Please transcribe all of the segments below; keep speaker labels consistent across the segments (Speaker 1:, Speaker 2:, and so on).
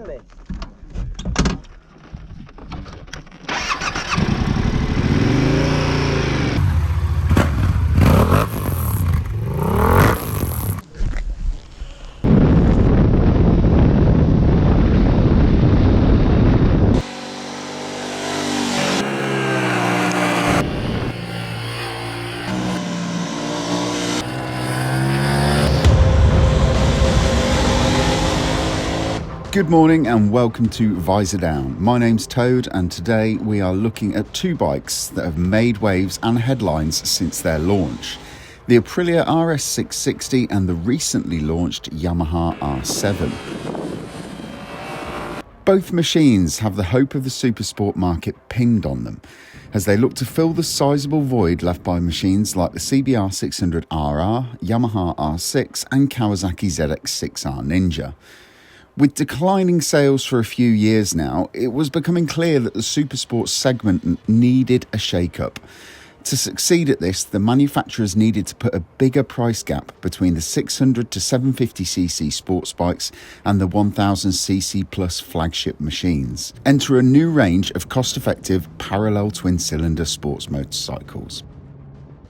Speaker 1: this.
Speaker 2: Good morning and welcome to Visordown. My name's Toad and today we are looking at two bikes that have made waves and headlines since their launch. The Aprilia RS660 and the recently launched Yamaha R7. Both machines have the hope of the supersport market pinned on them, as they look to fill the sizable void left by machines like the CBR600RR, Yamaha R6 and Kawasaki ZX-6R Ninja. With declining sales for a few years now, it was becoming clear that the supersports segment needed a shake-up. To succeed at this, the manufacturers needed to put a bigger price gap between the 600 to 750cc sports bikes and the 1000cc plus flagship machines. Enter a new range of cost-effective parallel twin-cylinder sports motorcycles.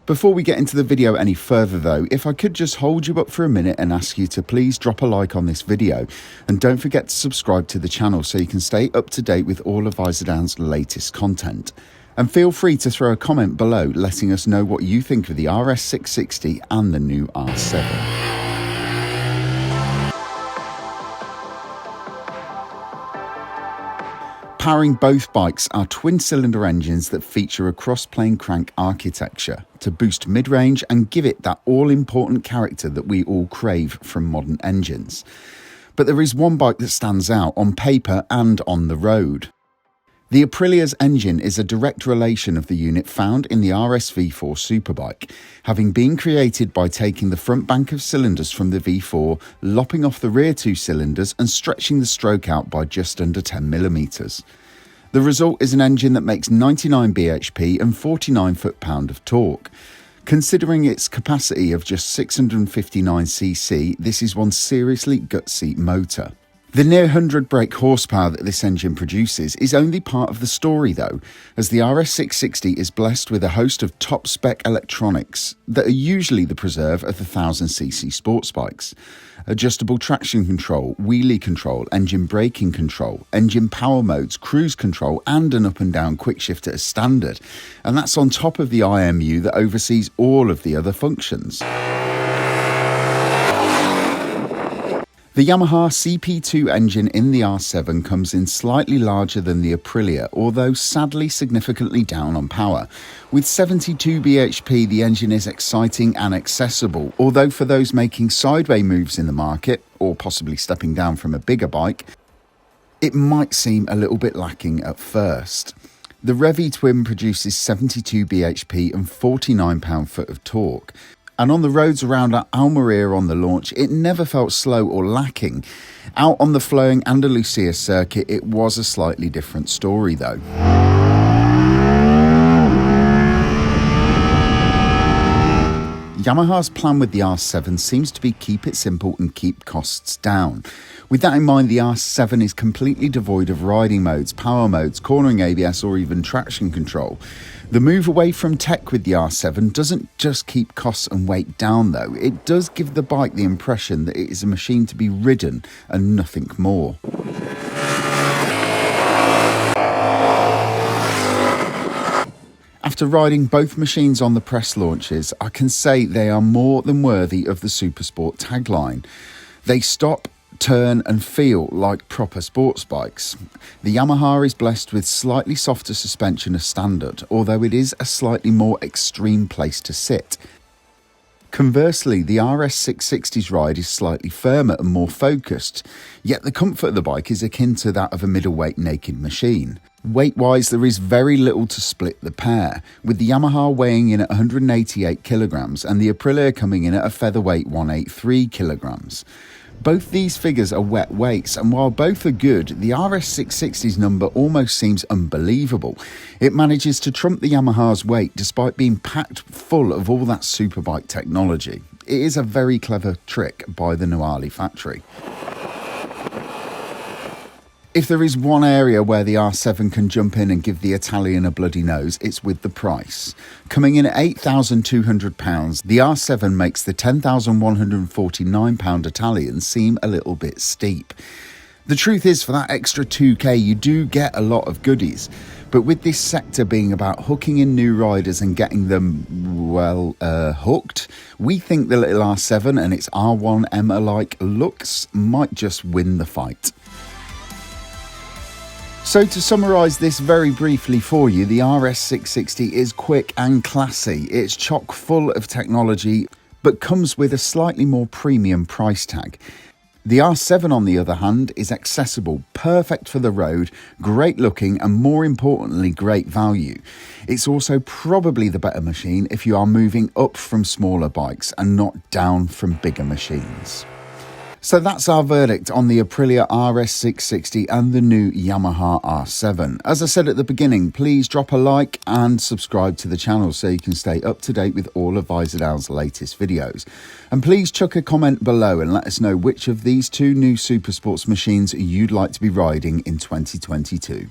Speaker 2: Before we get into the video any further though, if I could just hold you up for a minute and ask you to please drop a like on this video, and don't forget to subscribe to the channel so you can stay up to date with all of Visordown's latest content. And feel free to throw a comment below letting us know what you think of the RS660 and the new R7. Powering both bikes are twin-cylinder engines that feature a cross-plane crank architecture to boost mid-range and give it that all-important character that we all crave from modern engines. But there is one bike that stands out on paper and on the road. The Aprilia's engine is a direct relation of the unit found in the RS V4 superbike, having been created by taking the front bank of cylinders from the V4, lopping off the rear two cylinders and stretching the stroke out by just under 10mm. The result is an engine that makes 99 bhp and 49 foot-pound of torque. Considering its capacity of just 659cc, this is one seriously gutsy motor. The near 100 brake horsepower that this engine produces is only part of the story though, as the RS660 is blessed with a host of top-spec electronics that are usually the preserve of the 1000cc sports bikes. Adjustable traction control, wheelie control, engine braking control, engine power modes, cruise control and an up and down quick shifter as standard. And that's on top of the IMU that oversees all of the other functions. The Yamaha CP2 engine in the R7 comes in slightly larger than the Aprilia, although sadly significantly down on power. With 72 bhp, the engine is exciting and accessible, although for those making sideway moves in the market, or possibly stepping down from a bigger bike, it might seem a little bit lacking at first. The Revi Twin produces 72 bhp and 49 pound-foot of torque. And on the roads around Almeria on the launch, it never felt slow or lacking. Out on the flowing Andalusia circuit, it was a slightly different story though. Yamaha's plan with the R7 seems to be keep it simple and keep costs down. With that in mind, the R7 is completely devoid of riding modes, power modes, cornering ABS or even traction control. The move away from tech with the R7 doesn't just keep costs and weight down though, it does give the bike the impression that it is a machine to be ridden and nothing more. After riding both machines on the press launches, I can say they are more than worthy of the Supersport tagline. They stop, turn and feel like proper sports bikes. The Yamaha is blessed with slightly softer suspension as standard, although it is a slightly more extreme place to sit. Conversely, the RS660's ride is slightly firmer and more focused, yet the comfort of the bike is akin to that of a middleweight naked machine. Weight-wise, there is very little to split the pair, with the Yamaha weighing in at 188 kilograms and the Aprilia coming in at a featherweight 183 kilograms. Both these figures are wet weights, and while both are good, the RS660's number almost seems unbelievable. It manages to trump the Yamaha's weight despite being packed full of all that superbike technology. It is a very clever trick by the Nuali factory. If there is one area where the R7 can jump in and give the Italian a bloody nose, it's with the price. Coming in at £8,200, the R7 makes the £10,149 Italian seem a little bit steep. The truth is, for that extra 2k, you do get a lot of goodies. But with this sector being about hooking in new riders and getting them, well, hooked, we think the little R7 and its R1M-alike looks might just win the fight. So to summarise this very briefly for you, the RS660 is quick and classy. It's chock full of technology, but comes with a slightly more premium price tag. The R7, on the other hand, is accessible, perfect for the road, great looking, and more importantly, great value. It's also probably the better machine if you are moving up from smaller bikes and not down from bigger machines. So that's our verdict on the Aprilia RS660 and the new Yamaha R7. As I said at the beginning, please drop a like and subscribe to the channel so you can stay up to date with all of Visordown's latest videos. And please chuck a comment below and let us know which of these two new Supersports machines you'd like to be riding in 2022.